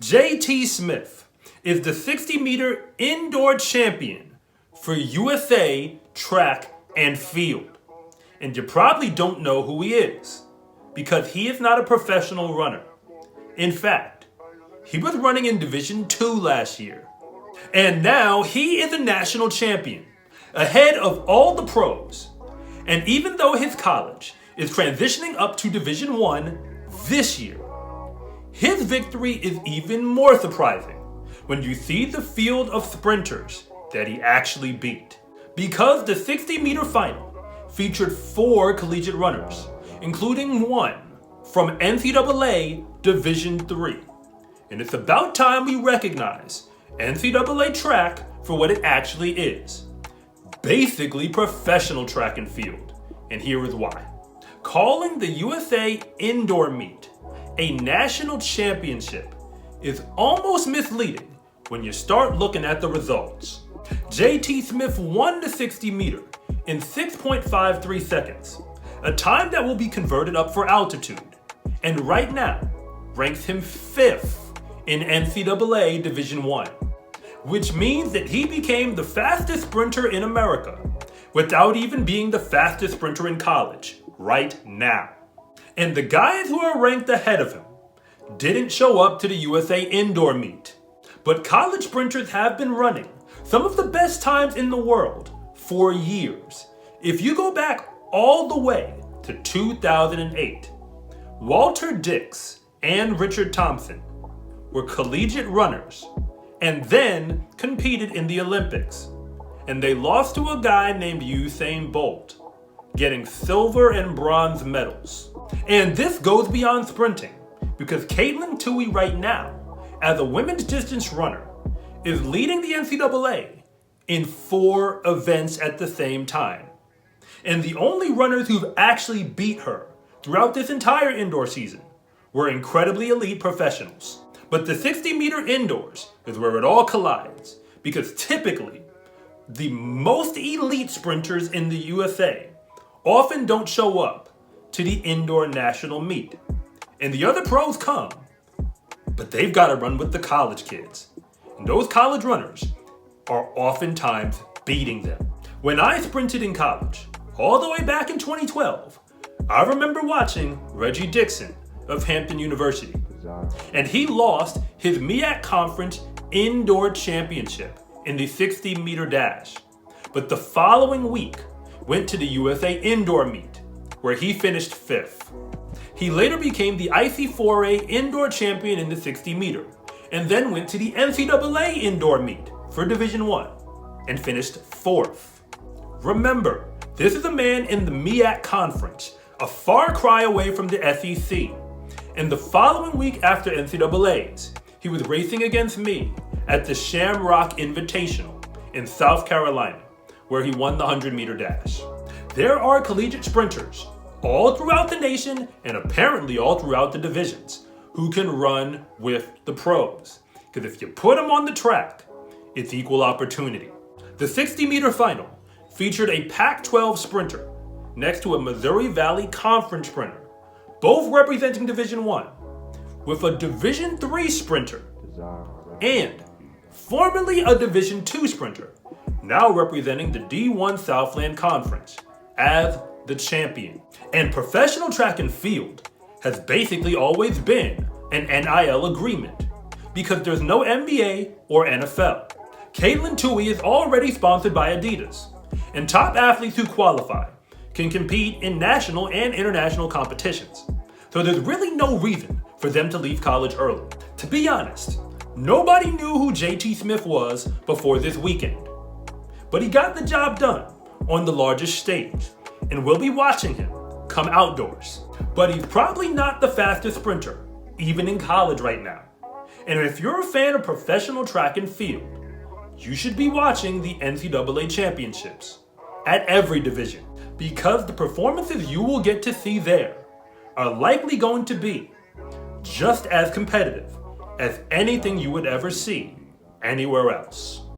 JT Smith is the 60-meter indoor champion for USA track and field. And you probably don't know who he is because he is not a professional runner. In fact, he was running in Division II last year. And now he is a national champion, ahead of all the pros. And even though his college is transitioning up to Division I this year, his victory is even more surprising when you see the field of sprinters that he actually beat. Because the 60-meter final featured 4 collegiate runners, including one from NCAA Division III. And it's about time we recognize NCAA track for what it actually is. Basically professional track and field. And here is why. Calling the USA indoor meet a national championship is almost misleading when you start looking at the results. JT Smith won the 60-meter in 6.53 seconds, a time that will be converted up for altitude, and right now ranks him 5th in NCAA Division I, which means that he became the fastest sprinter in America without even being the fastest sprinter in college right now. And the guys who are ranked ahead of him didn't show up to the USA indoor meet. But college sprinters have been running some of the best times in the world for years. If you go back all the way to 2008, Walter Dix and Richard Thompson were collegiate runners and then competed in the Olympics. And they lost to a guy named Usain Bolt, getting silver and bronze medals. And this goes beyond sprinting, because Katelyn Tuohy right now, as a women's distance runner, is leading the NCAA in 4 events at the same time. And the only runners who've actually beat her throughout this entire indoor season were incredibly elite professionals. But the 60-meter indoors is where it all collides, because typically, the most elite sprinters in the USA often don't show up to the indoor national meet. And the other pros come, but they've got to run with the college kids. And those college runners are oftentimes beating them. When I sprinted in college, all the way back in 2012, I remember watching Reggie Dixon of Hampton University. And he lost his MEAC Conference Indoor Championship in the 60-meter dash. But the following week, went to the USA Indoor Meet, where he finished 5th. He later became the IC4A Indoor Champion in the 60-meter, and then went to the NCAA Indoor Meet for Division I, and finished 4th. Remember, this is a man in the MEAC Conference, a far cry away from the SEC. And the following week after NCAA's, he was racing against me at the Shamrock Invitational in South Carolina, where he won the 100-meter dash. There are collegiate sprinters all throughout the nation and apparently all throughout the divisions who can run with the pros. Because if you put them on the track, it's equal opportunity. The 60-meter final featured a Pac-12 sprinter next to a Missouri Valley Conference sprinter, both representing Division I, with a Division III sprinter and formerly a Division II sprinter, now representing the D1 Southland Conference as the champion. And professional track and field has basically always been an NIL agreement because there's no NBA or NFL. Katelyn Tuohy is already sponsored by Adidas, and top athletes who qualify can compete in national and international competitions. So there's really no reason for them to leave college early. To be honest, nobody knew who JT Smith was before this weekend. But he got the job done on the largest stage, and we'll be watching him come outdoors. But he's probably not the fastest sprinter, even in college right now. And if you're a fan of professional track and field, you should be watching the NCAA Championships at every division, because the performances you will get to see there are likely going to be just as competitive as anything you would ever see anywhere else.